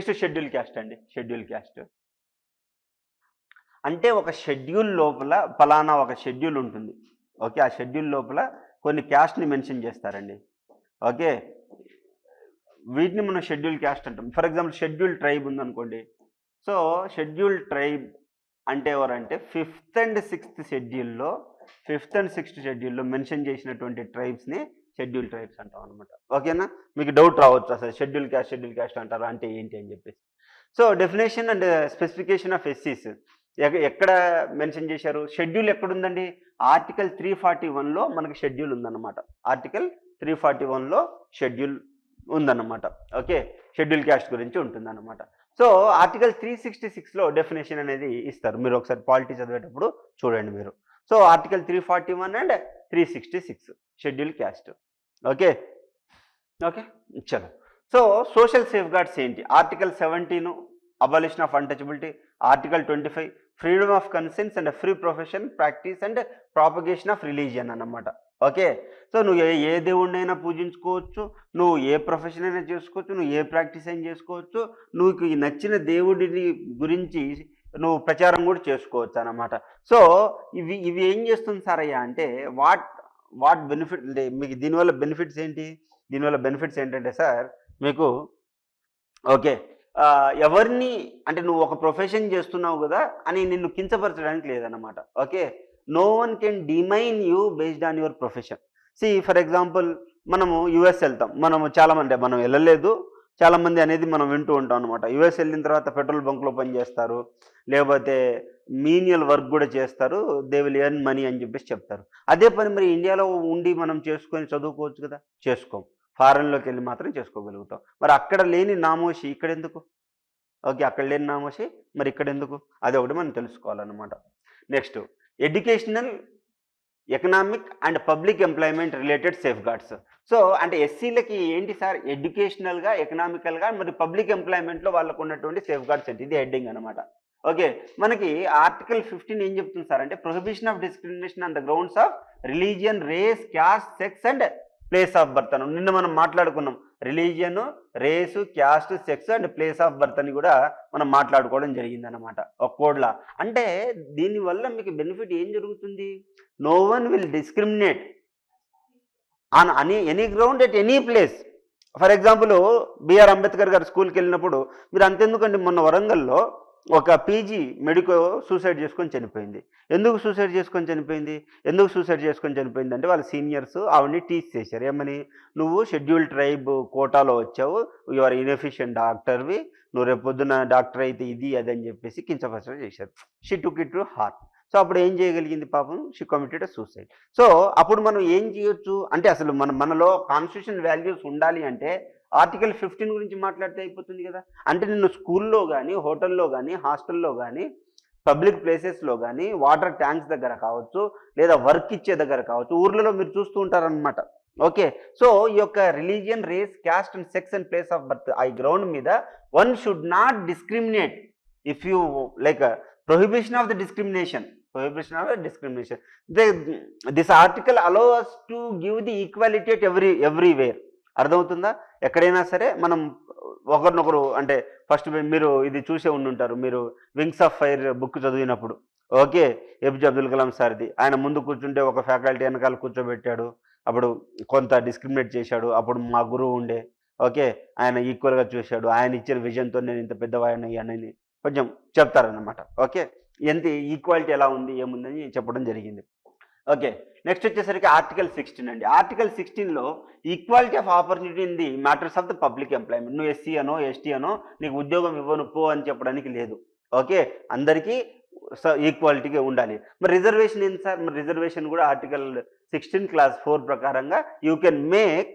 Next schedule caste అండి. Schedule caste అంటే ఒక షెడ్యూల్ లోపల ఫలానా ఒక షెడ్యూల్ ఉంటుంది. ఓకే, ఆ షెడ్యూల్ లోపల కొన్ని క్యాస్ట్ని మెన్షన్ చేస్తారండి. ఓకే, వీటిని మనం షెడ్యూల్ క్యాస్ట్ అంటాం. ఫర్ ఎగ్జాంపుల్ షెడ్యూల్ ట్రైబ్ ఉందనుకోండి. సో షెడ్యూల్ ట్రైబ్ అంటే ఎవరంటే 5th and 6th షెడ్యూల్లో 5th and 6th షెడ్యూల్లో మెన్షన్ చేసినటువంటి ట్రైబ్స్ని షెడ్యూల్ ట్రైబ్స్ అంటాం అనమాట. ఓకేనా, మీకు డౌట్ రావచ్చు అసలు షెడ్యూల్ క్యాస్ట్ అంటారు అంటే ఏంటి అని చెప్పేసి. So definition and specification of ఎస్సీస్ ఎక్కడ మెన్షన్ చేశారు? షెడ్యూల్ ఎక్కడుందండి? ఆర్టికల్ 341లో మనకి షెడ్యూల్ ఉందన్నమాట. ఆర్టికల్ 341లో షెడ్యూల్ ఉందన్నమాట. ఓకే, షెడ్యూల్ క్యాస్ట్ గురించి ఉంటుందన్నమాట. సో ఆర్టికల్ 366లో డెఫినేషన్ అనేది ఇస్తారు. మీరు ఒకసారి పాలిటీ చదివేటప్పుడు చూడండి మీరు. So article 341 and 366 schedule caste. Okay okay చలో. సో సోషల్ సేఫ్ గార్డ్స్ ఏంటి? Article 17 abolition of untouchability, article 25 freedom of conscience and free profession practice and propagation of religion అన్నమాట. ఓకే, సో నువ్వు ఏ దేవుడినైనా పూజించుకోవచ్చు, నువ్వు ఏ ప్రొఫెషన్ అయినా చేసుకోవచ్చు, నువ్వు ఏ ప్రాక్టీస్ అయినా చేసుకోవచ్చు, నువ్వు నచ్చిన దేవుడిని గురించి నువ్వు ప్రచారం కూడా చేసుకోవచ్చు అన్నమాట. సో ఇవి ఏం చేస్తుంది సార్ అయ్యా అంటే వాట్ బెనిఫిట్ అంటే మీకు దీనివల్ల బెనిఫిట్స్ ఏంటి? దీనివల్ల బెనిఫిట్స్ ఏంటంటే సార్ మీకు ఓకే ఎవరిని అంటే నువ్వు ఒక ప్రొఫెషన్ చేస్తున్నావు కదా అని నిన్ను కించపరచడానికి లేదన్నమాట. Okay, no one can demean you based on your profession. See for example మనము యుఎస్ వెళ్తాం, మనము చాలామంది మనం వెళ్ళలేదు, చాలామంది అనేది మనం వింటూ ఉంటాం అనమాట. యుఎస్ వెళ్ళిన తర్వాత పెట్రోల్ బంక్లో పనిచేస్తారు, లేకపోతే మీనియల్ వర్క్ కూడా చేస్తారు, దే విల్ ఎర్న్ మనీ అని చెప్పేసి చెప్తారు. అదే పని మరి ఇండియాలో ఉండి మనం చేసుకొని చదువుకోవచ్చు కదా, చేసుకోం. ఫారెన్లోకి వెళ్ళి మాత్రం చేసుకోగలుగుతాం. మరి అక్కడ లేని నామోషి ఇక్కడ ఎందుకు? ఓకే, అక్కడ లేని నామోషి మరి ఇక్కడ ఎందుకు? అది ఒకటి మనం తెలుసుకోవాలన్నమాట. Next educational, economic and public employment related safeguards. So అంటే ఎస్సీలకి ఏంటి సార్? ఎడ్యుకేషనల్గా, ఎకనామికల్గా మరి పబ్లిక్ ఎంప్లాయ్మెంట్లో వాళ్ళకు ఉన్నటువంటి సేఫ్ గార్డ్స్ ఏంటి? ఇది హెడ్డింగ్ అనమాట. ఓకే, మనకి ఆర్టికల్ 15 ఏం చెప్తుంది సార్ అంటే prohibition of discrimination on the grounds of religion, race, caste, sex and place of birth అని నిన్న మనం మాట్లాడుకున్నాం. Religion, race, caste, sex and place of birth అని కూడా మనం మాట్లాడుకోవడం జరిగింది అనమాట ఒక కోడ్లా. అంటే దీనివల్ల మీకు బెనిఫిట్ ఏం జరుగుతుంది? No one will discriminate on any ground at any place. For example BR Ambedkar garu స్కూల్కి వెళ్ళినప్పుడు మీరు అంతెందుకండి, మొన్న వరంగల్లో ఒక పీజీ మెడికో సూసైడ్ చేసుకొని చనిపోయింది. ఎందుకు సూసైడ్ చేసుకొని చనిపోయింది అంటే వాళ్ళ సీనియర్స్ ఆవిడని టీచ్ చేశారు. ఏమని? నువ్వు షెడ్యూల్ ట్రైబ్ కోటాలో వచ్చావు, యువర్ ఇన్ఎఫిషియెంట్ డాక్టర్వి, నువ్వు రేపు పొద్దున్న డాక్టర్ అయితే ఇది అది అని చెప్పేసి కించపరచడం చేశారు. She took it to heart. So అప్పుడు ఏం చేయగలిగింది పాపం? She committed suicide. సో అప్పుడు మనం ఏం చేయొచ్చు అంటే అసలు మనలో కాన్స్టిట్యూషన్ వాల్యూస్ ఉండాలి అంటే ఆర్టికల్ 15 గురించి మాట్లాడితే అయిపోతుంది కదా. అంటే నిన్ను స్కూల్లో కానీ, హోటల్లో కానీ, హాస్టల్లో కానీ, పబ్లిక్ ప్లేసెస్లో కానీ, వాటర్ ట్యాంక్స్ దగ్గర కావచ్చు, లేదా వర్క్ ఇచ్చే దగ్గర కావచ్చు, ఊర్లలో మీరు చూస్తూ ఉంటారనమాట. ఓకే, సో ఈ యొక్క religion, race, caste and sex and place of birth ఈ గ్రౌండ్ మీద one should not discriminate if you like prohibition of the discrimination. This article allow us to give the equality at everywhere. అర్థమవుతుందా? ఎక్కడైనా సరే మనం ఒకరినొకరు అంటే first మీరు ఇది చూసే ఉండుంటారు, మీరు వింగ్స్ ఆఫ్ ఫైర్ బుక్ చదివినప్పుడు. ఓకే, ఏపీజే అబ్దుల్ కలాం సార్ది. ఆయన ముందు కూర్చుంటే ఒక ఫ్యాకల్టీ వెనకాల కూర్చోబెట్టాడు, అప్పుడు కొంత డిస్క్రిమినేట్ చేశాడు. అప్పుడు మా గురువు ఉండే, ఓకే, ఆయన ఈక్వల్గా చూశాడు, ఆయన ఇచ్చిన విజన్తో నేను ఇంత పెద్దవాడిని అని కొంచెం చెప్తారనమాట. ఓకే, ఎంత ఈక్వాలిటీ ఎలా ఉంది ఏముందని చెప్పడం జరిగింది. ఓకే, నెక్స్ట్ వచ్చేసరికి ఆర్టికల్ 16 అండి. ఆర్టికల్ 16లో equality of opportunity in the matters of the public employment. నువ్వు ఎస్సీ అనో ఎస్టీ అనో నీకు ఉద్యోగం ఇవ్వను పో అని చెప్పడానికి లేదు. ఓకే, అందరికీ ఈక్వాలిటీగా ఉండాలి. మరి రిజర్వేషన్ ఏంటి సార్? మరి రిజర్వేషన్ కూడా ఆర్టికల్ 16 క్లాస్ 4 ప్రకారంగా you can make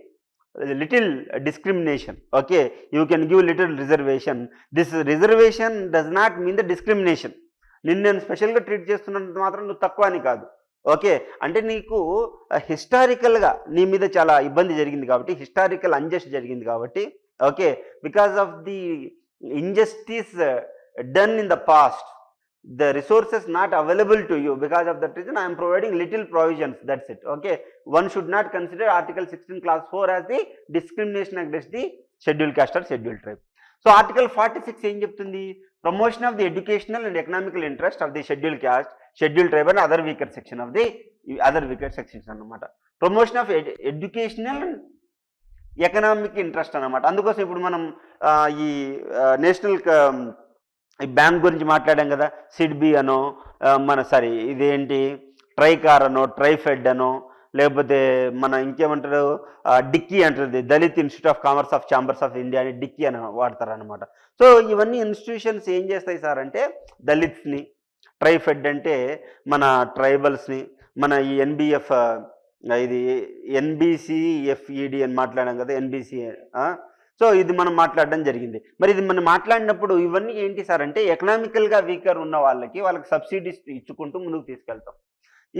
little discrimination. Okay, you can give little reservation. This reservation does not mean the discrimination. నేను స్పెషల్గా ట్రీట్ చేస్తున్నంత మాత్రం నువ్వు తక్కువ అని కాదు. ఓకే, అంటే నీకు హిస్టారికల్గా నీ మీద చాలా ఇబ్బంది జరిగింది కాబట్టి, హిస్టారికల్ అన్జస్ట్ జరిగింది కాబట్టి, okay, because of the injustice done in the past, the resources not available to you, because of that reason I am providing little provisions, that's it. Okay, one should not consider article 16 clause 4 as the discrimination against the scheduled caste or scheduled tribe. So article 46 ఏం చెప్తుంది? Promotion of the educational and economical interest of the schedule caste, schedule tribe and other weaker section of the other weaker sections అనమాట. Promotion of educational and economic interest అనమాట. అందుకోసం ఇప్పుడు మనం ఈ national ఈ bank గురించి మాట్లాడాం కదా, సిడ్బి అనో ఇదేంటి ట్రైకార్ అనో, ట్రైఫెడ్ అనో, లేకపోతే మన ఇంకేమంటారు డిక్కీ అంటారు, Dalit institute of commerce of chambers of India అని డిక్కీ అని వాడతారనమాట. సో ఇవన్నీ ఇన్స్టిట్యూషన్స్ ఏం చేస్తాయి సార్ అంటే దళిత్స్ని, ట్రైఫెడ్ అంటే మన ట్రైబల్స్ని, మన ఈ ఎన్బిఎఫ్ ఇది ఎన్బిసిఎఫ్ఈడి అని మాట్లాడాం కదా, ఎన్బిసి. సో ఇది మనం మాట్లాడడం జరిగింది. మరి ఇది మనం మాట్లాడినప్పుడు ఇవన్నీ ఏంటి సార్ అంటే ఎకనామికల్గా వీకర్ ఉన్న వాళ్ళకి సబ్సిడీస్ ఇచ్చుకుంటూ ముందుకు తీసుకెళ్తాం.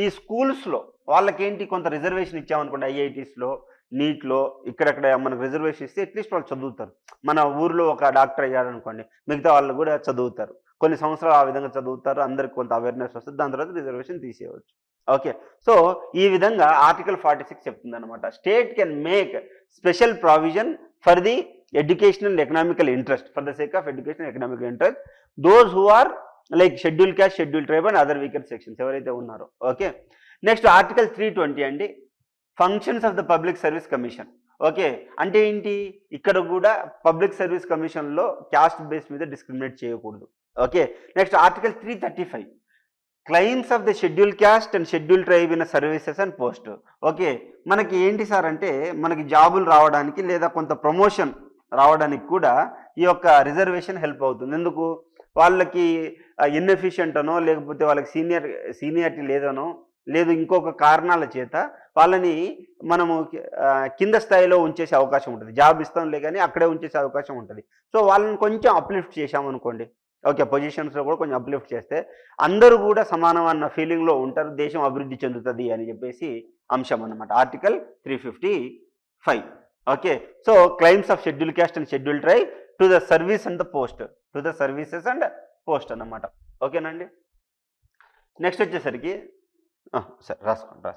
ఈ స్కూల్స్లో వాళ్ళకేంటి కొంత రిజర్వేషన్ ఇచ్చామనుకోండి, ఐఐటీస్లో, నీట్లో, ఇక్కడెక్కడ మనకు రిజర్వేషన్ ఇస్తే అట్లీస్ట్ వాళ్ళు చదువుతారు. మన ఊర్లో ఒక డాక్టర్ అయ్యారనుకోండి, మిగతా వాళ్ళు కూడా చదువుతారు. కొన్ని సంవత్సరాలు ఆ విధంగా చదువుతారు, అందరికి కొంత అవేర్నెస్ వస్తుంది, దాని తర్వాత రిజర్వేషన్ తీసేయవచ్చు. ఓకే, సో ఈ విధంగా ఆర్టికల్ 46 చెప్తుంది అనమాట. State can make special provision for the educational economical interest, for the sake of educational economical interest those who are like schedule caste, schedule tribe and other weaker sections ఎవరైతే ఉన్నారో. Okay, next article 320 అండి, functions of the public service commission. Okay, అంటే ఏంటి? ఇక్కడ కూడా public service కమిషన్లో caste base మీద discriminate చేయకూడదు. Okay, next article 335 claims of the schedule caste and schedule tribe in services and post. Okay, మనకి ఏంటి సార్ అంటే మనకి జాబులు రావడానికి లేదా కొంత ప్రమోషన్ రావడానికి కూడా ఈ యొక్క రిజర్వేషన్ హెల్ప్ అవుతుంది. ఎందుకు? వాళ్ళకి ఇన్ఎఫిషియెంట్ అనో, లేకపోతే వాళ్ళకి సీనియారిటీ లేదనో, లేదు ఇంకొక కారణాల చేత వాళ్ళని మనము కింద స్థాయిలో ఉంచేసే అవకాశం ఉంటుంది. జాబ్ ఇస్తాంలే కానీ అక్కడే ఉంచేసే అవకాశం ఉంటుంది. సో వాళ్ళని కొంచెం అప్లిఫ్ట్ చేశామనుకోండి, ఓకే, పొజిషన్స్లో కూడా కొంచెం అప్లిఫ్ట్ చేస్తే అందరూ కూడా సమానం అన్న ఫీలింగ్లో ఉంటారు, దేశం అభివృద్ధి చెందుతుంది అని చెప్పేసి అంశం అన్నమాట article 355. Okay, so claims of schedule caste and schedule tribe to the service and the post, to the services and post అన్నమాట. ఓకేనండి, నెక్స్ట్ వచ్చేసరికి సరే రాసుకోండి.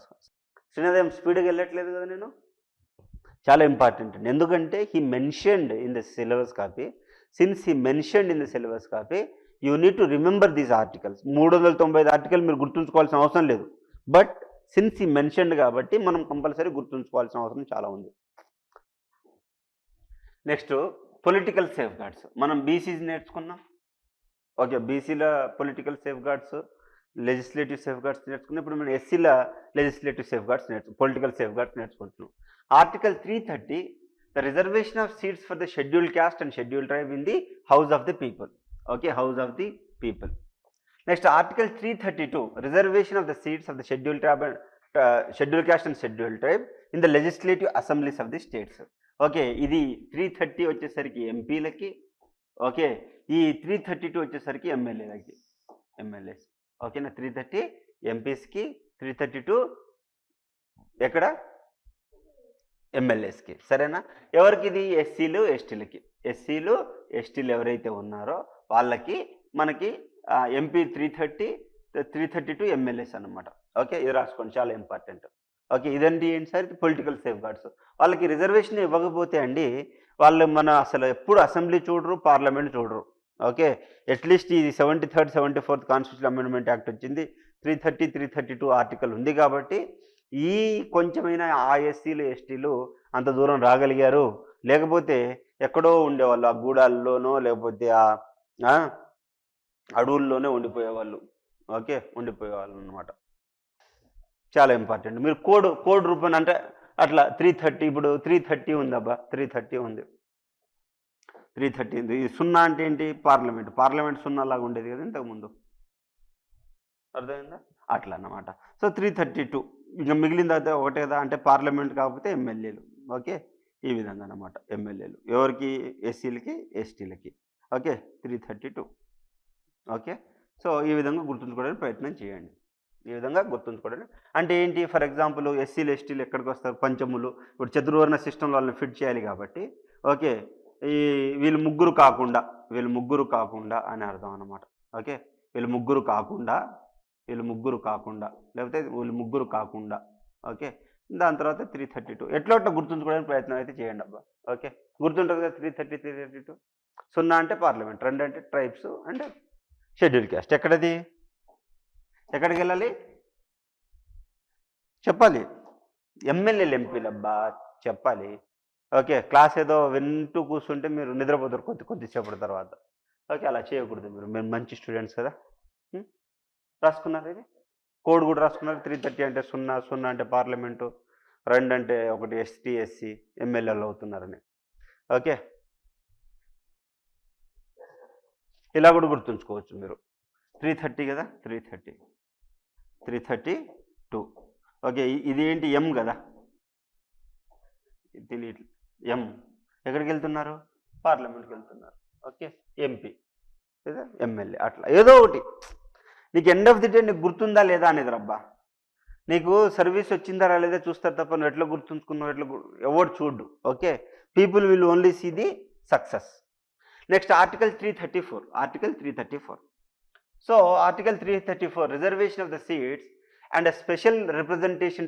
శ్రీనాథ్ స్పీడ్గా వెళ్ళట్లేదు కదా, నేను చాలా ఇంపార్టెంట్ అండి. ఎందుకంటే he mentioned in the syllabus copy, since he mentioned in the syllabus copy you need to remember these articles. 395 article మీరు గుర్తుంచుకోవాల్సిన అవసరం లేదు, బట్ సిన్స్ హీ మెన్షన్డ్ కాబట్టి మనం కంపల్సరీ గుర్తుంచుకోవాల్సిన అవసరం చాలా ఉంది. నెక్స్ట్ పొలిటికల్ సేఫ్ గార్డ్స్, మనం బీసీస్ నేర్చుకున్నాం. ఓకే, బీసీల political safeguards, legislative safeguards నేర్చుకున్నాం. ఇప్పుడు మనం ఎస్సీల legislative safeguards political safeguards నేర్చుకుంటున్నాం. Article 330 the reservation of seats for the schedule caste and schedule tribe in the house of the people. Okay, house of the people. Next article 332 reservation of the seats of the schedule tribe and schedule caste and schedule tribe in the legislative assemblies of the states. Okay, ఇది 330 వచ్చేసరికి ఎంపీలకి. Okay, ఈ 332 వచ్చేసరికి MLAs. ఓకేనా, 330 ఎంపీస్కి, 332 ఎక్కడ ఎమ్మెల్యేస్కి. సరేనా, ఎవరికి ఇది? ఎస్సీలు ఎస్టీలకి. ఎస్సీలు ఎస్టీలు ఎవరైతే ఉన్నారో వాళ్ళకి మనకి ఎంపీ 332 ఎమ్మెల్యేస్ అనమాట. ఓకే, ఇది రాసుకోండి, చాలా ఇంపార్టెంట్. ఓకే, ఇదండి ఏంటి సార్? Political safe guards. వాళ్ళకి రిజర్వేషన్ ఇవ్వకపోతే అండి వాళ్ళు అసలు ఎప్పుడు అసెంబ్లీ చూడరు, పార్లమెంట్ చూడరు. ఓకే, అట్లీస్ట్ ఇది 73rd 74th constitution amendment act వచ్చింది, 330 332 ఆర్టికల్ ఉంది కాబట్టి ఈ కొంచెమైనా ఆ ఎస్సీలు ఎస్టీలు అంత దూరం రాగలిగారు. లేకపోతే ఎక్కడో ఉండేవాళ్ళు, ఆ గూడాల్లోనో లేకపోతే ఆ అడవుల్లోనే ఉండిపోయేవాళ్ళు. ఓకే, ఉండిపోయేవాళ్ళు అనమాట. చాలా ఇంపార్టెంట్. మీరు కోడ్ రూపం అంటే అట్లా 330, ఇప్పుడు 330 ఉంది అబ్బా, 330 ఉంది, 330 ఉంది. ఇది 0 అంటే ఏంటి? పార్లమెంట్ 0 లాగా ఉండేది కదా ఇంతకుముందు, అర్థమైందా? అట్లా అన్నమాట. సో 332 ఇంకా మిగిలింది అయితే ఒకటేదా అంటే పార్లమెంట్ కాకపోతే ఎమ్మెల్యేలు. ఓకే, ఈ విధంగా అన్నమాట. ఎమ్మెల్యేలు ఎవరికి? ఎస్సీలకి ఎస్టీలకి. ఓకే, 332. ఓకే, సో ఈ విధంగా గుర్తుంచుకోవడానికి ప్రయత్నం చేయండి. ఈ విధంగా గుర్తుంచుకోవడానికి అంటే ఏంటి? ఫర్ ఎగ్జాంపుల్ ఎస్సీలు ఎస్టీలు ఎక్కడికి వస్తారు? పంచములు. ఇప్పుడు చతుర్వర్ణ సిస్టంలో వాళ్ళని ఫిట్ చేయాలి కాబట్టి ఓకే, ఈ వీళ్ళు ముగ్గురు కాకుండా అని అర్థం అన్నమాట. ఓకే, వీళ్ళు ముగ్గురు కాకుండా లేకపోతే వీళ్ళు ముగ్గురు కాకుండా. ఓకే, దాని తర్వాత 332 ఎట్లా గుర్తుంచుకోవడానికి ప్రయత్నం అయితే చేయండి అబ్బా. ఓకే, గుర్తుంటుంది కదా 330 332. 0 అంటే పార్లమెంట్, 2 అంటే ట్రైబ్స్ అండ్ షెడ్యూల్ క్యాస్ట్. ఎక్కడికి వెళ్ళాలి చెప్పాలి. ఎమ్మెల్యేలు ఎంపీలు అబ్బా చెప్పాలి. ఓకే, క్లాస్ ఏదో వింటూ కూర్చుంటే మీరు నిద్రపోతారు కొద్దిసేపటి తర్వాత. ఓకే, అలా చేయకూడదు. మీరు మంచి స్టూడెంట్స్ కదా. రాసుకున్నారు, ఇది కోడ్ కూడా రాసుకున్నారు. 330 అంటే 0 అంటే పార్లమెంటు, 2 అంటే 1 ST SC ఎమ్మెల్యేలు అవుతున్నారని. ఓకే, ఇలా కూడా గుర్తుంచుకోవచ్చు మీరు. 330 కదా, 332. ఓకే, ఇది ఏంటి ఎం కదా, దీని ఎం. ఎక్కడికి వెళ్తున్నారు, పార్లమెంట్కి వెళ్తున్నారు. ఓకే, ఎంపీ లేదా ఎమ్మెల్యే, అట్లా ఏదో ఒకటి. నీకు ఎండ్ ఆఫ్ ది డే నీకు గుర్తుందా లేదా అనేది రబ్బా. నీకు సర్వీస్ వచ్చిందా రాలేదా చూస్తారు తప్ప నువ్వు ఎట్లా గుర్తుంచుకున్నావు ఎవరు చూడు. Okay, people will only see the success. Next article 334. So article 334 reservation of the seats and a special representation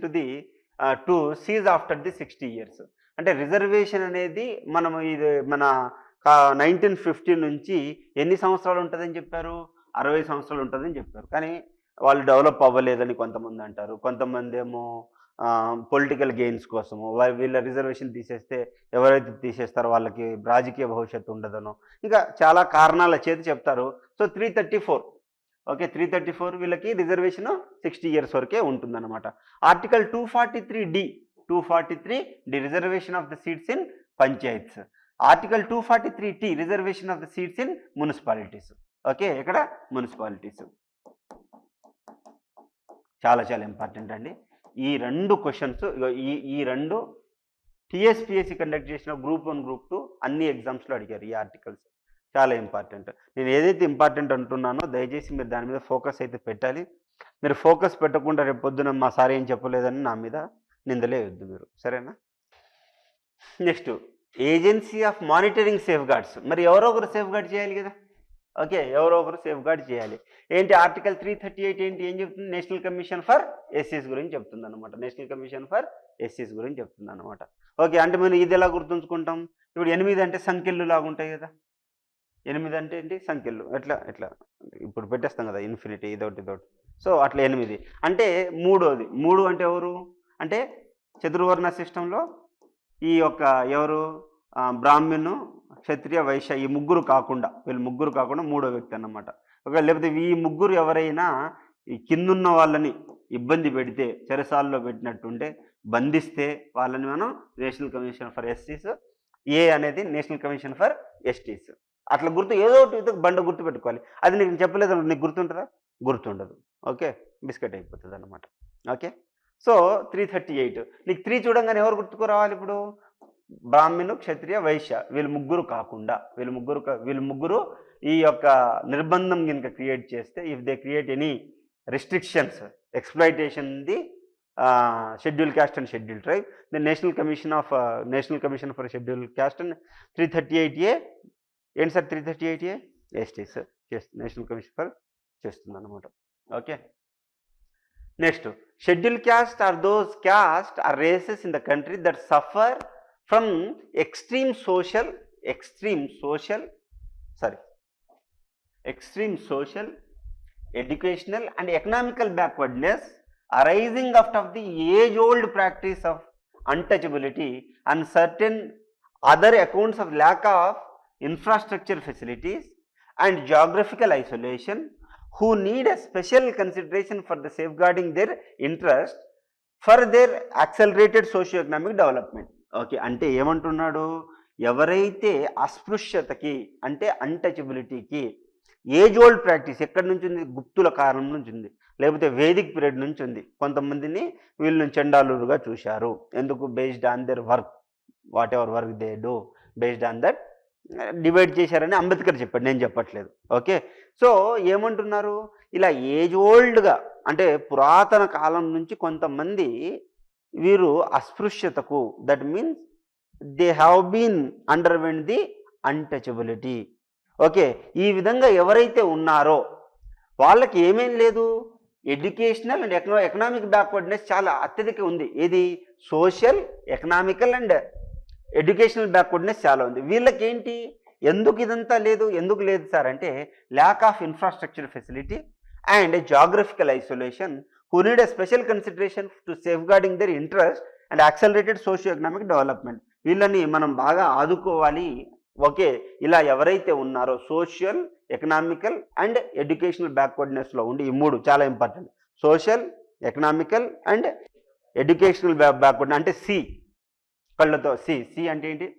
to seize after the 60 years. అంటే రిజర్వేషన్ అనేది మనము ఇది మన 1950 నుంచి ఎన్ని సంవత్సరాలు ఉంటుందని చెప్పారు, 60 సంవత్సరాలు ఉంటుందని చెప్పారు. కానీ వాళ్ళు డెవలప్ అవ్వలేదని కొంతమంది అంటారు, కొంతమంది ఏమో పొలిటికల్ గెయిన్స్ కోసము వీళ్ళ రిజర్వేషన్ తీసేస్తే ఎవరైతే తీసేస్తారో వాళ్ళకి రాజకీయ భవిష్యత్తు ఉండదనో, ఇంకా చాలా కారణాల చేతి చెప్తారు. సో 334. ఓకే, 334 వీళ్ళకి రిజర్వేషన్ 60 years వరకే ఉంటుందన్నమాట. Article 243D reservation of the seats in panchayats. Article 243T reservation of the seats in municipalities. Okay, ఇక్కడ మున్సిపాలిటీస్ చాలా చాలా ఇంపార్టెంట్ అండి. ఈ 2 క్వశ్చన్స్, ఈ 2 టీఎస్పీఎస్సీ కండక్ట్ చేసిన గ్రూప్ 1 గ్రూప్ 2 అన్ని ఎగ్జామ్స్లో అడిగారు. ఈ ఆర్టికల్స్ చాలా ఇంపార్టెంట్. నేను ఏదైతే ఇంపార్టెంట్ అంటున్నానో దయచేసి మీరు దాని మీద ఫోకస్ అయితే పెట్టాలి. మీరు ఫోకస్ పెట్టకుండా రేపు పొద్దున మా సార్ ఏం చెప్పలేదని నా మీద నిందలే వద్దు మీరు, సరేనా. Next agency of monitoring safe guards. మరి ఎవరో ఒకరు సేఫ్ గార్డ్ చేయాలి కదా. ఓకే, ఎవరో ఒకరు సేఫ్ గార్డ్ చేయాలి. ఏంటి ఆర్టికల్ 338 ఏంటి ఏం చెప్తుంది, నేషనల్ కమిషన్ ఫర్ ఎస్సీస్ గురించి చెప్తుంది అనమాట. నేషనల్ కమిషన్ ఫర్ ఎస్సీస్ గురించి చెప్తుంది అనమాట. ఓకే, అంటే మనం ఇది ఎలా గుర్తుంచుకుంటాం, ఇప్పుడు 8 అంటే సంఖ్యలు లాగా ఉంటాయి కదా. 8 అంటే ఏంటి సంఖ్యలు, ఎట్లా ఇప్పుడు పెట్టేస్తాం కదా, ఇన్ఫినిటీ ఇదొకటి. సో అట్లా 8 అంటే 3 అంటే ఎవరు అంటే చతుర్వర్ణ సిస్టంలో ఈ యొక్క ఎవరు బ్రాహ్మణు క్షత్రియ వైశ్య ఈ ముగ్గురు కాకుండా, వీళ్ళు ముగ్గురు కాకుండా 3వ వ్యక్తి అన్నమాట. ఒకవేళ లేకపోతే ఈ ముగ్గురు ఎవరైనా ఈ కిందున్న వాళ్ళని ఇబ్బంది పెడితే, చెరసాల్లో పెట్టినట్టుంటే, బంధిస్తే వాళ్ళని మనం నేషనల్ కమిషన్ ఫర్ ఎస్సీస్, ఏ అనేది నేషనల్ కమిషన్ ఫర్ ఎస్టీస్. అట్లా ఏదో ఒకటి బండ గుర్తు పెట్టుకోవాలి. అది నీకు చెప్పలేదు, నీకు గుర్తుంటుందా, గుర్తుండదు. ఓకే, బిస్కెట్ అయిపోతుంది అన్నమాట. ఓకే, సో 338 నీకు 3 చూడంగానే ఎవరు గుర్తుకు రావాలి ఇప్పుడు, బ్రాహ్మణు క్షత్రియ వైశ్య, వీళ్ళు ముగ్గురు కాకుండా, వీళ్ళు ముగ్గురు ఈ యొక్క నిర్బంధం కనుక క్రియేట్ చేస్తే, if they create any restrictions exploitation the schedule caste and schedule tribe, the national commission for schedule caste and 338A ఏంటి సార్ 338A ఎస్టీస్ చేస్తుంది, నేషనల్ కమిషన్ ఫర్ చేస్తుంది అన్నమాట. Okay, next schedule caste are those caste or races in the country that suffer from extreme social, educational and economical backwardness arising out of the age-old practice of untouchability and certain other accounts of lack of infrastructure facilities and geographical isolation, who need a special consideration for the safeguarding their interest for their accelerated socio-economic development. Okay, అంటే ఏమంటున్నాడు, ఎవరైతే అస్పృశ్యతకి అంటే అన్టచబిలిటీకి age old practice ఎక్కడి నుంచి ఉంది, గుప్తుల కారణం నుంచి ఉంది, లేకపోతే వేదిక్ పీరియడ్ నుంచి ఉంది. కొంతమందిని వీళ్ళని చండాలుగా చూశారు, ఎందుకు, based on their work, what ever work they do, based on that divide చేశారని అంబేద్కర్ చెప్పాడు, నేను చెప్పట్లేదు. ఓకే, సో ఏమంటున్నారు, ఇలా ఏజ్ ఓల్డ్గా అంటే పురాతన కాలం నుంచి కొంతమంది వీరు అస్పృశ్యతకు, that means they have been underwent the untouchability. Okay, ఈ విధంగా ఎవరైతే ఉన్నారో వాళ్ళకి ఏమేం లేదు, ఎడ్యుకేషనల్ అండ్ ఎకనామిక్ బ్యాక్వర్డ్నెస్ చాలా అత్యధిక ఉంది. ఏది, social, economical and educational backwardness చాలా ఉంది. వీళ్ళకేంటి, ఎందుకు ఇదంతా లేదు, ఎందుకు లేదు సార్ అంటే lack of infrastructure facility and geographical isolation who need a special consideration to safeguarding their interest and accelerated socio-economic development. వీళ్ళని మనం బాగా ఆదుకోవాలి. ఓకే, ఇలా ఎవరైతే ఉన్నారో సోషల్, ఎకనామికల్ అండ్ ఎడ్యుకేషనల్ బ్యాక్వర్డ్నెస్లో ఉండి, ఈ మూడు చాలా important. Social, economical and educational backward అంటే సి, కళ్ళతో సి. సి అంటే ఏంటి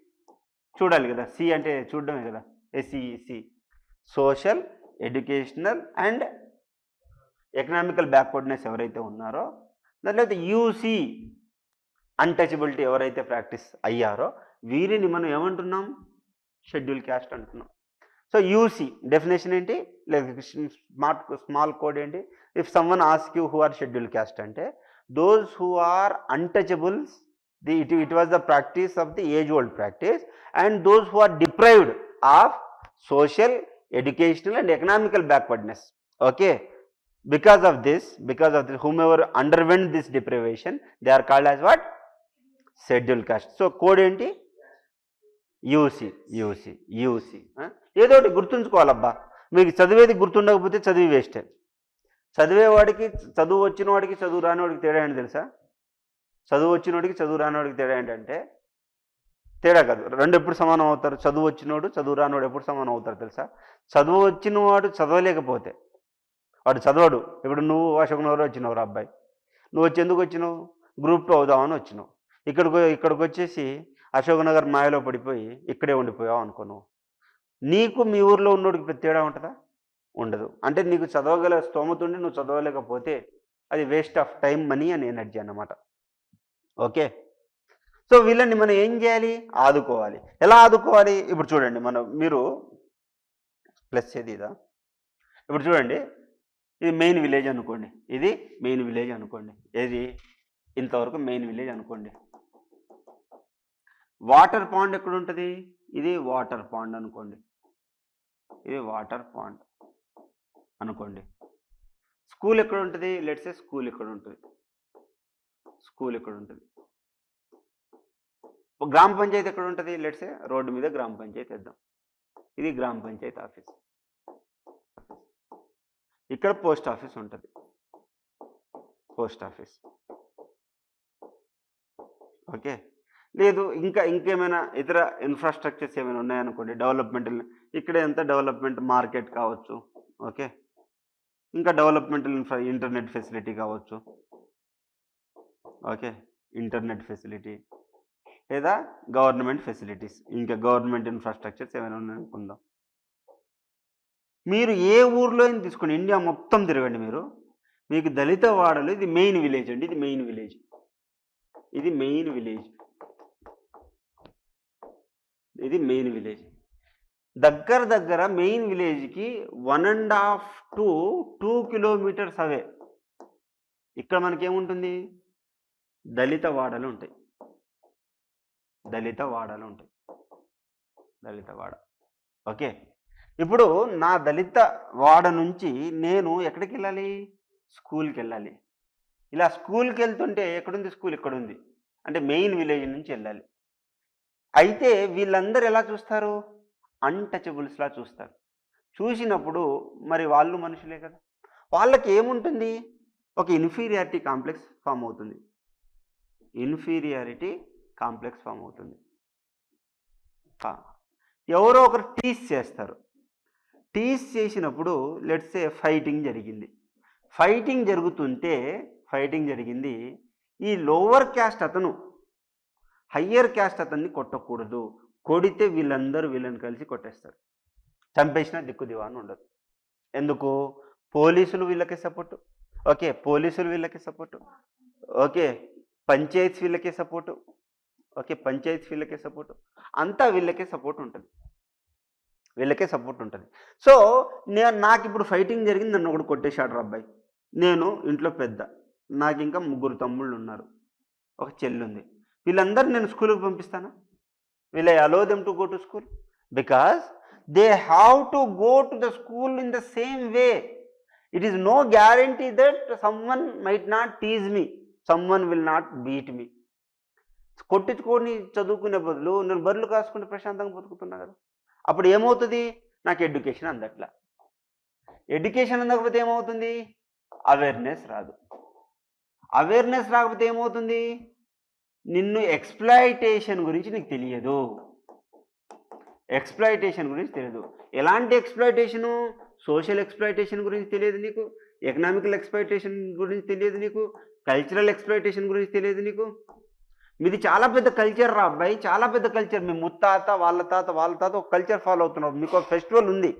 చూడాలి కదా, సి అంటే చూడడమే కదా, SCC. Social, educational and economical backwardness ఎవరైతే ఉన్నారో, దాని తర్వాత యూసి అన్టచబిలిటీ ఎవరైతే ప్రాక్టీస్ అయ్యారో వీరిని మనం ఏమంటున్నాం, షెడ్యూల్ క్యాస్ట్ అంటున్నాం. సో యూసి డెఫినేషన్ ఏంటి, లేదా స్మాల్ కోడ్ ఏంటి, if someone ask you who are schedule caste అంటే those who are untouchables, it was the practice of the age old practice, and those who are deprived of social, educational and economical backwardness. Okay, because of this whomever underwent this deprivation, they are called as what, scheduled caste. So code ఏంటి, you see. ఏదో ఒకటి గుర్తుంచుకోవాలబ్బా. మీకు చదివేది గుర్తుండకపోతే చదివి వేస్టే. చదివేవాడికి, చదువు వచ్చిన వాడికి చదువు రాని వాడికి తేడా ఏంటి తెలుసా? చదువు వచ్చినోడికి చదువు రానివాడికి తేడా ఏంటంటే, తేడా కాదు, రెండు ఎప్పుడు సమానం అవుతారు? చదువు వచ్చినోడు, చదువు రానివాడు ఎప్పుడు సమానం అవుతారు తెలుసా? చదువు వచ్చినవాడు చదవలేకపోతే వాడు చదవడు. ఇప్పుడు నువ్వు అశోక్ నగర్ వచ్చినావు రా అబ్బాయి, నువ్వు వచ్చి ఎందుకు వచ్చినావు? గ్రూప్ 2 అవుదామని వచ్చినావు. ఇక్కడికి వచ్చేసి అశోక్ నగర్ మాయలో పడిపోయి ఇక్కడే ఉండిపోయావు అనుకో, నీకు మీ ఊర్లో ఉన్నోడికి తేడా ఉంటుందా? ఉండదు. అంటే నీకు చదవగల స్తోమత ఉండి నువ్వు చదవలేకపోతే అది waste of time, money and energy అన్నమాట. ఓకే, సో వీళ్ళని మనం ఏం చేయాలి, ఆదుకోవాలి. ఎలా ఆదుకోవాలి? ఇప్పుడు చూడండి, మీరు ప్లస్ ఏది ఇదా, ఇప్పుడు చూడండి, ఇది మెయిన్ విలేజ్ అనుకోండి, ఇది మెయిన్ విలేజ్ అనుకోండి, ఏది ఇంతవరకు మెయిన్ విలేజ్ అనుకోండి. వాటర్ పాండ్ ఎక్కడ ఉంటుంది? ఇది వాటర్ పాండ్ అనుకోండి, ఇది వాటర్ పాండ్ అనుకోండి. స్కూల్ ఎక్కడ ఉంటుంది? లెట్స్ సే స్కూల్ ఎక్కడ ఉంటుంది, స్కూల్ ఎక్కడ ఉంటుంది. గ్రామ పంచాయతీ ఎక్కడ ఉంటుంది? లెట్స్ సే రోడ్డు మీద గ్రామ పంచాయతీ వేద్దాం, ఇది గ్రామ పంచాయతీ ఆఫీస్. ఇక్కడ పోస్ట్ ఆఫీస్ ఉంటుంది, పోస్ట్ ఆఫీస్. ఓకే, లేదు ఇంకేమైనా ఇతర ఇన్ఫ్రాస్ట్రక్చర్స్ ఏమైనా ఉన్నాయనుకోండి, డెవలప్మెంటల్, ఇక్కడ ఎంత డెవలప్మెంట్, మార్కెట్ కావచ్చు. ఓకే, ఇంకా డెవలప్మెంటల్ ఇంటర్నెట్ ఫెసిలిటీ కావచ్చు. ఓకే, ఇంటర్నెట్ ఫెసిలిటీ లేదా గవర్నమెంట్ ఫెసిలిటీస్, ఇంకా గవర్నమెంట్ ఇన్ఫ్రాస్ట్రక్చర్స్ ఏమైనా ఉన్నాయనుకుందాం. మీరు ఏ ఊర్లో తీసుకోండి, ఇండియా మొత్తం తిరగండి మీరు, మీకు దళిత వాడలు, ఇది మెయిన్ విలేజ్ అండి, ఇది మెయిన్ విలేజ్, ఇది మెయిన్ విలేజ్, ఇది మెయిన్ విలేజ్. దగ్గర మెయిన్ విలేజ్కి 1.5 to 2 kilometers అవే ఇక్కడ మనకేముంటుంది, దళిత వాడలు ఉంటాయి, దళిత వాడలు ఉంటాయి, దళిత వాడ. ఓకే, ఇప్పుడు నా దళిత వాడ నుంచి నేను ఎక్కడికి వెళ్ళాలి, స్కూల్కి వెళ్ళాలి. ఇలా స్కూల్కి వెళ్తుంటే ఎక్కడుంది స్కూల్? ఇక్కడ ఉంది, అంటే మెయిన్ విలేజ్ నుంచి వెళ్ళాలి. అయితే వీళ్ళందరూ ఎలా చూస్తారు, అన్టచబుల్స్లా చూస్తారు. చూసినప్పుడు మరి వాళ్ళు మనుషులే కదా, వాళ్ళకి ఏముంటుంది, ఒక ఇన్ఫీరియారిటీ కాంప్లెక్స్ ఫామ్ అవుతుంది, ఇన్ఫీరియారిటీ కాంప్లెక్స్ ఫామ్ అవుతుంది. ఎవరో ఒకరు టీస్ చేస్తారు, టీస్ చేసినప్పుడు లెట్స్ సే ఫైటింగ్ జరిగింది, ఫైటింగ్ జరిగింది. ఈ లోవర్ క్యాస్ట్ అతను హయ్యర్ క్యాస్ట్ అతన్ని కొట్టకూడదు, కొడితే వీళ్ళందరూ వీళ్ళని కలిసి కొట్టేస్తారు, చంపేసిన దిక్కు దివాను ఉండదు. ఎందుకు? పోలీసులు వీళ్ళకి సపోర్టు. ఓకే, పోలీసులు వీళ్ళకి సపోర్టు. ఓకే, పంచాయత్ వీళ్ళకే సపోర్టు. ఓకే, పంచాయత్ వీళ్ళకే సపోర్టు, అంతా వీళ్ళకే సపోర్ట్ ఉంటుంది, వీళ్ళకే సపోర్ట్ ఉంటుంది. సో నాకు ఇప్పుడు ఫైటింగ్ జరిగింది, నన్ను ఒకడు కొట్టేశాడు రా అబ్బాయి, నేను ఇంట్లో పెద్ద, నాకు ఇంకా 3 తమ్ముళ్ళు ఉన్నారు, ఒక చెల్లి ఉంది, వీళ్ళందరూ నేను స్కూల్కి పంపిస్తాను. will I allow them to go to school? Because they have to go to the school in the same way. It is no guarantee that someone might not tease me, someone will not beat me. కొట్టించుకొని చదువుకునే బదులు నేను బర్రెలు కాసుకుంటే ప్రశాంతంగా బతుకుతున్నా కదా, అప్పుడు ఏమవుతుంది, నాకు education అందట్లా. Education అందకపోతే ఏమవుతుంది, అవేర్నెస్ రాదు. అవేర్నెస్ రాకపోతే ఏమవుతుంది, నిన్ను ఎక్స్‌ప్లాయిటేషన్ గురించి నీకు తెలియదు. ఎక్స్‌ప్లాయిటేషన్ గురించి తెలియదు. ఎలాంటి ఎక్స్‌ప్లాయిటేషను, సోషల్ ఎక్స్‌ప్లాయిటేషన్ గురించి తెలియదు నీకు, ఎకనామికల్ ఎక్స్‌ప్లాయిటేషన్ గురించి తెలియదు నీకు, కల్చరల్ ఎక్స్‌ప్లాయిటేషన్ గురించి తెలియదు నీకు. మీది చాలా పెద్ద కల్చర్ రా అబ్బాయి, చాలా పెద్ద కల్చర్. మీ ముత్తాత వాళ్ళ తాత ఒక కల్చర్ ఫాలో అవుతున్నారు, మీకు ఒక ఫెస్టివల్ ఉంది.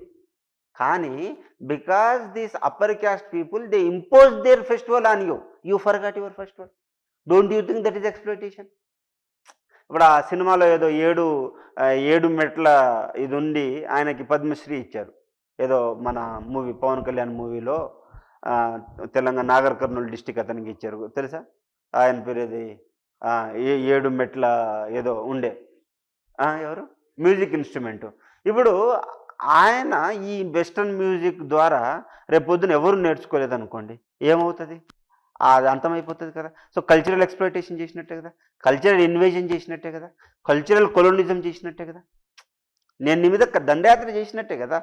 కానీ because this upper caste people they impose their festival on you forgot your festival. Don't you think that is exploitation? ఇప్పుడు ఆ సినిమాలో ఏదో 7 మెట్ల ఇది ఉండి ఆయనకి పద్మశ్రీ ఇచ్చారు. ఏదో మన మూవీ పవన్ కళ్యాణ్ మూవీలో తెలంగాణ నాగర్ కర్నూలు డిస్టిక్ అతనికి ఇచ్చారు, తెలుసా? ఆయన పేరు ఏది, 7 మెట్ల ఏదో ఉండే, ఎవరు, మ్యూజిక్ ఇన్స్ట్రుమెంటు. ఇప్పుడు ఆయన ఈ వెస్టర్న్ మ్యూజిక్ ద్వారా రేపొద్దున ఎవరు నేర్చుకోలేదనుకోండి, ఏమవుతుంది, అది అంతమైపోతుంది కదా. సో కల్చరల్ ఎక్స్‌ప్లాయిటేషన్ చేసినట్టే కదా, కల్చరల్ ఇన్వేజన్ చేసినట్టే కదా, కల్చరల్ కొలోనిజం చేసినట్టే కదా, నేను నీ మీద దండయాత్ర చేసినట్టే కదా.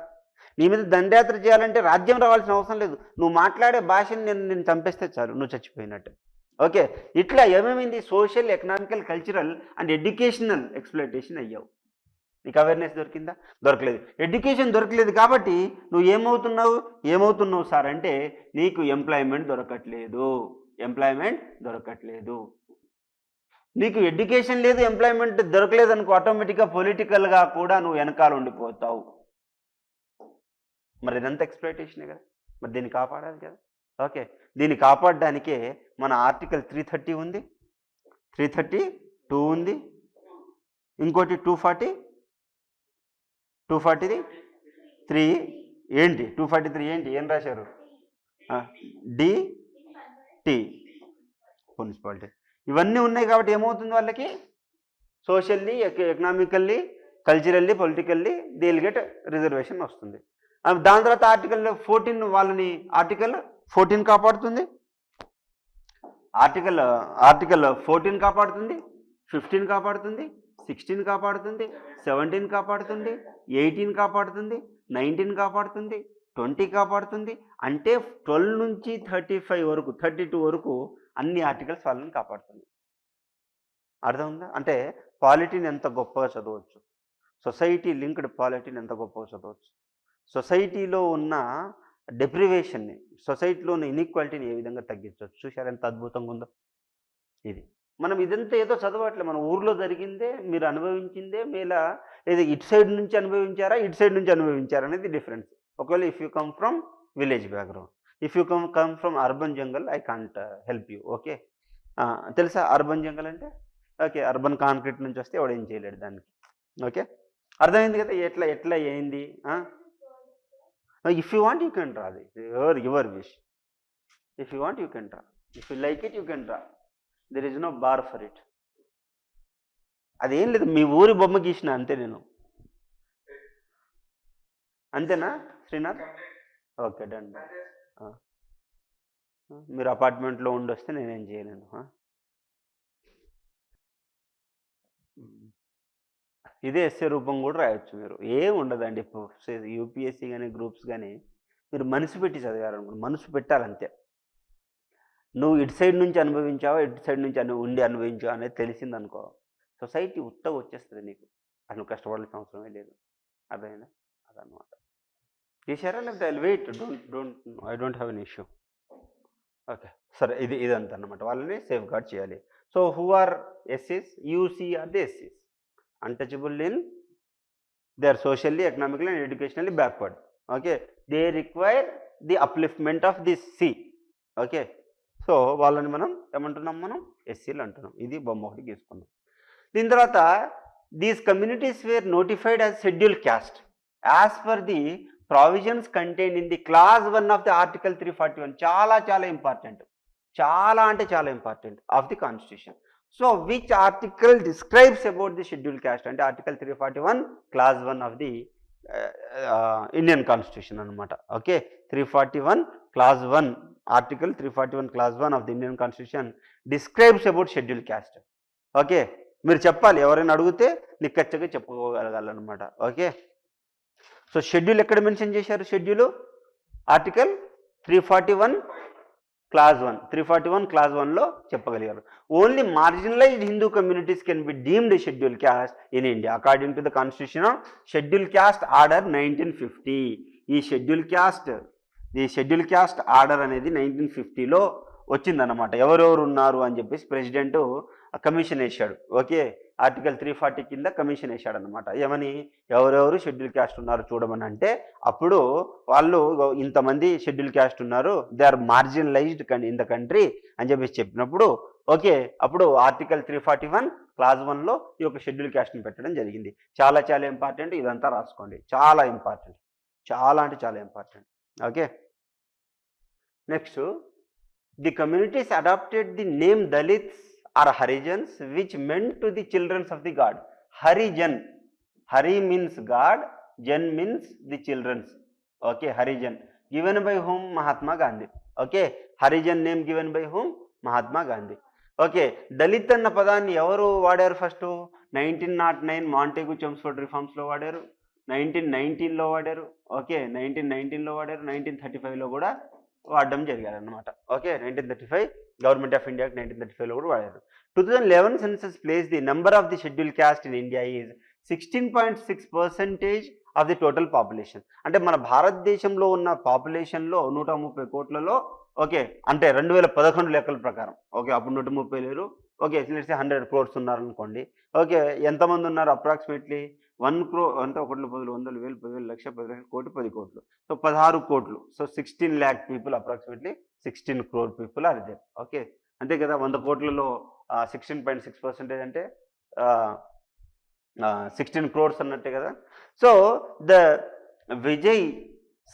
నీ మీద దండయాత్ర చేయాలంటే రాజ్యం రావాల్సిన అవసరం లేదు, నువ్వు మాట్లాడే భాషని నేను చంపేస్తే చాలు, నువ్వు చచ్చిపోయినట్టే. ఓకే, ఇట్లా ఏమేమైంది, social, economical, cultural and educational exploitation అయ్యావు. నీకు అవేర్నెస్ దొరికిందా? దొరకలేదు. ఎడ్యుకేషన్ దొరకలేదు కాబట్టి నువ్వు ఏమవుతున్నావు సార్ అంటే, నీకు ఎంప్లాయ్మెంట్ దొరకట్లేదు. నీకు ఎడ్యుకేషన్ లేదు, ఎంప్లాయ్మెంట్ దొరకలేదు అనుకో, ఆటోమేటిక్గా పొలిటికల్గా కూడా నువ్వు వెనకాల ఉండిపోతావు. మరి ఇదంతా ఎక్స్‌ప్లాయిటేషనే కదా, మరి దీన్ని కాపాడాలి కదా. ఓకే, దీన్ని కాపాడడానికే మన ఆర్టికల్ 330 ఉంది, 332 ఉంది, ఇంకోటి 243 ఏంటి, 243 ఏంటి, ఏం రాశారు, డి మున్సిపాలిటీ. ఇవన్నీ ఉన్నాయి కాబట్టి ఏమవుతుంది, వాళ్ళకి socially, economically, culturally, politically they will get reservation వస్తుంది. దాని తర్వాత ఆర్టికల్ 14 వాళ్ళని ఆర్టికల్ 14 కాపాడుతుంది, ఆర్టికల్ 14 కాపాడుతుంది, 15 కాపాడుతుంది, 16 కాపాడుతుంది, 17 కాపాడుతుంది, 18 కాపాడుతుంది, 19 కాపాడుతుంది, 20 కాపాడుతుంది. అంటే 12 నుంచి 35 వరకు, 32 వరకు అన్ని ఆర్టికల్స్ వాళ్ళని కాపాడుతుంది. అర్థం ఉందా? అంటే పాలిటీని ఎంత గొప్పగా చదవచ్చు, సొసైటీ లింక్డ్ పాలిటీని ఎంత గొప్పగా చదవచ్చు, సొసైటీలో ఉన్న డెప్రివేషన్ని, సొసైటీలో ఉన్న ఇన్ఈక్వాలిటీని ఏ విధంగా తగ్గించవచ్చు. చూశారు ఎంత అద్భుతంగా ఉందో. ఇది మనం ఇదంతా ఏదో చదవట్లే, మన ఊర్లో జరిగిందే, మీరు అనుభవించిందే, లేదా ఇటు సైడ్ నుంచి అనుభవించారా, ఇటు సైడ్ నుంచి అనుభవించారా అనేది డిఫరెన్స్. ఒకవేళ if you come from village background, if you come from urban jungle, I can't help you. Okay, తెలుసా అర్బన్ జంగల్ అంటే? ఓకే, అర్బన్ కాంక్రీట్ నుంచి వస్తే ఎవడు ఏం చేయలేడు దానికి. ఓకే, అర్థమైంది కదా ఎట్లా ఏంది. If you want you can draw, అది your wish. If you want you can draw, if you like it you can draw, there is no bar for it. అదేం లేదు, మీ ఊరి బొమ్మ గీసిన అంతే నేను. అంతేనా శ్రీనాథ్? Okay, done. మీరు అపార్ట్మెంట్లో ఉండొస్తే నేనేం చేయలేను. ఇదే ఎస్ఏ రూపం కూడా రాయొచ్చు మీరు, ఏం ఉండదండి. యూపీఎస్సీ కానీ గ్రూప్స్ కానీ మీరు మనసు పెట్టి చదివారనుకోండి, మనసు పెట్టాలంతే. నువ్వు ఇటు సైడ్ నుంచి అనుభవించావా, ఇటు సైడ్ నుంచి అనుభవించావా అనేది తెలిసిందనుకో, సొసైటీ ఉత్తగా వచ్చేస్తుంది నీకు, అసలు కష్టపడాల్సిన అవసరమే లేదు. అర్థమైందా? అదనమాట. చేశారా లేకపోతే wait, I don't have an issue. Okay, సరే, ఇదంతా అన్నమాట. వాళ్ళని సేఫ్ గార్డ్ చేయాలి. So who are ఎస్సీస్? UC are the ఎస్సీస్, untouchable in, they are socially, economically and educationally backward. Okay, they require the upliftment of this C. Okay, so వాళ్ళని మనం ఏమంటున్నాం, మనం ఎస్సీలు అంటున్నాం. ఇది బొమ్మ ఒకటి గీసుకున్నాం. దీని తర్వాత these communities were notified as schedule caste as per the provisions contained in the clause 1 of the article 341. చాలా ఇంపార్టెంట్, చాలా అంటే చాలా important of the constitution. So which article describes about the schedule caste అంటే article 341 clause 1 of the Indian constitution అనమాట. Okay, 341 clause 1, article 341 clause 1 of the Indian constitution describes about schedule caste. Okay, మీరు చెప్పాలి, ఎవరైనా అడిగితే నిక్కచ్చగా చెప్పుకోగలగాలన్నమాట. Okay, so schedule ఎక్కడ mention చేశారు? షెడ్యూల్ ఆర్టికల్ 341 క్లాజ్ 1, 341 క్లాజ్ 1లో చెప్పగలిగారు. Only marginalized Hindu communities can be deemed schedule caste in India according to the constitution of schedule caste order 1950. ఈ షెడ్యూల్ క్యాస్ట్ ఆర్డర్ అనేది 1950లో వచ్చిందన్నమాట. ఎవరెవరు ఉన్నారు అని చెప్పేసి ప్రెసిడెంట్ కమిషన్ వేశాడు. ఓకే, ఆర్టికల్ 340 కింద కమిషన్ వేశాడు అనమాట. ఏమని, ఎవరెవరు షెడ్యూల్ క్యాస్ట్ ఉన్నారు చూడమని. అంటే అప్పుడు వాళ్ళు ఇంతమంది షెడ్యూల్ క్యాస్ట్ ఉన్నారు, they are marginalised in the country అని చెప్పేసి చెప్పినప్పుడు ఓకే, అప్పుడు ఆర్టికల్ 341 క్లాజ్ 1లో ఈ యొక్క షెడ్యూల్ క్యాస్ట్ని పెట్టడం జరిగింది. చాలా చాలా ఇంపార్టెంట్, ఇదంతా రాసుకోండి. చాలా ఇంపార్టెంట్, చాలా అంటే చాలా important. Okay, next, the communities adapted the name Dalits or Harijans which meant to the childrens of the god. Harijan, Hari means god, jan means the childrens. Okay, Harijan given by whom? Mahatma Gandhi. Okay, Harijan name given by whom? Mahatma Gandhi. Okay, Dalit అన్న పదాన్ని ఎవరు వాడారు? First 1909 మాంటేగు Chelmsford రిఫార్మ్స్లో వాడారు, 1919లో వాడారు. Okay, 1919లో వాడారు, 1935లో కూడా వాడడం జరిగారనమాట. Okay, 1935 government of ఇండియాకి 1935లో కూడా వాడారు. 2011 census place the number of the schedule caste in India is 16.6% of the total population. అంటే మన భారతదేశంలో ఉన్న పాపులేషన్లో 130 కోట్లలో ఓకే, అంటే 2011 లెక్కల ప్రకారం ఓకే, అప్పుడు 130 లేరు. ఓకే, 100 crores ఉన్నారనుకోండి. ఓకే, ఎంతమంది ఉన్నారు? అప్రాక్సిమేట్లీ 1 crore అంటే 1 10 100 1000 10,000 లక్ష 10 లక్షల కోటి 10 కోట్లు. సో 16 కోట్లు. So 16 lakh people, approximately 16 crore people are there. Okay, అంతే కదా. 100 కోట్లలో 16.6% అంటే 16 crores అన్నట్టే కదా. So the Vijay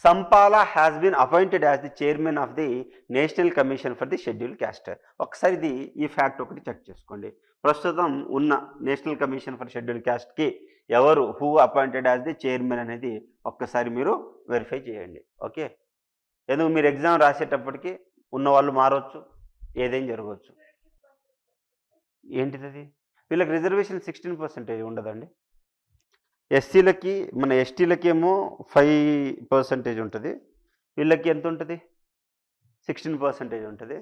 Sampla has been appointed as the chairman of the national commission for the schedule caste. ఒకసారి ఈ ఫ్యాక్ట్ ఒకటి చెక్ చేసుకోండి. ప్రస్తుతం ఉన్న నేషనల్ కమిషన్ ఫర్ షెడ్యూల్ క్యాస్ట్కి ఎవరు, who appointed as the chairman అనేది ఒక్కసారి మీరు వెరిఫై చేయండి. ఓకే, ఎందుకు మీరు ఎగ్జామ్ రాసేటప్పటికి ఉన్న వాళ్ళు మారవచ్చు, ఏదేం జరగవచ్చు. ఏంటిది అది? వీళ్ళకి రిజర్వేషన్ 16% ఉండదండి. ఎస్సీలకి, మన ఎస్టీలకి ఏమో 5% ఉంటుంది, వీళ్ళకి ఎంత ఉంటుంది? 16% ఉంటుంది.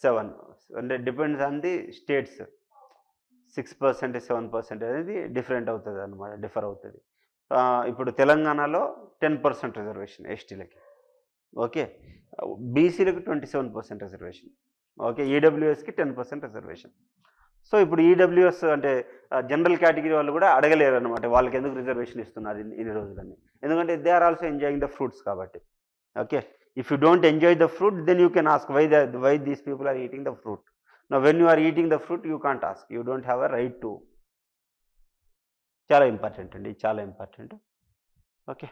7 అంటే డిపెండ్స్ ఆన్ ది స్టేట్స్. 6% 7% అనేది డిఫరెంట్ అవుతుంది అనమాట, డిఫర్ అవుతుంది. ఇప్పుడు తెలంగాణలో 10% రిజర్వేషన్ ఎస్టీలకి. ఓకే, బీసీలకి 27% రిజర్వేషన్. ఓకే, ఈడబ్ల్యూఎస్కి 10% రిజర్వేషన్. సో ఇప్పుడు ఈడబ్ల్యూఎస్ అంటే జనరల్ కేటగిరీ వాళ్ళు కూడా అడగలేరు అనమాట, వాళ్ళకి ఎందుకు రిజర్వేషన్ ఇస్తున్నారు ఇన్ని రోజులని. ఎందుకంటే they are also enjoying the fruits కాబట్టి. Okay, if you don't enjoy the fruit then you can ask why these people are eating the fruit. Now when you are eating the fruit you can't ask, you don't have a right to. చాలా important అండి, చాలా important. Okay,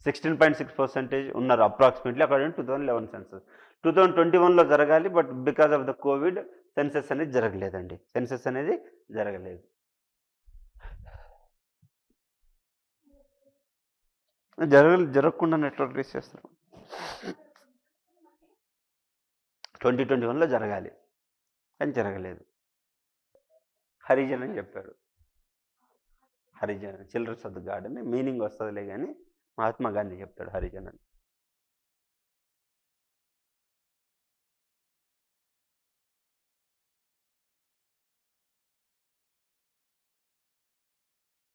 16.6% ఉన్నారు approximately according to 2011 census. 2021లో జరగాలి, but because of the COVID census అనేది జరగలేదండి. Census అనేది జరగలేదు. జరగకుండా నెట్వర్క్ రీచ్ చేస్తారు. 2021లో జరగాలి కానీ జరగలేదు. హరిజన్ అని చెప్పాడు. Harijan childrens of the god అని మీనింగ్ వస్తుందిలే కానీ మహాత్మా గాంధీ చెప్తాడు హరిజన్ అని.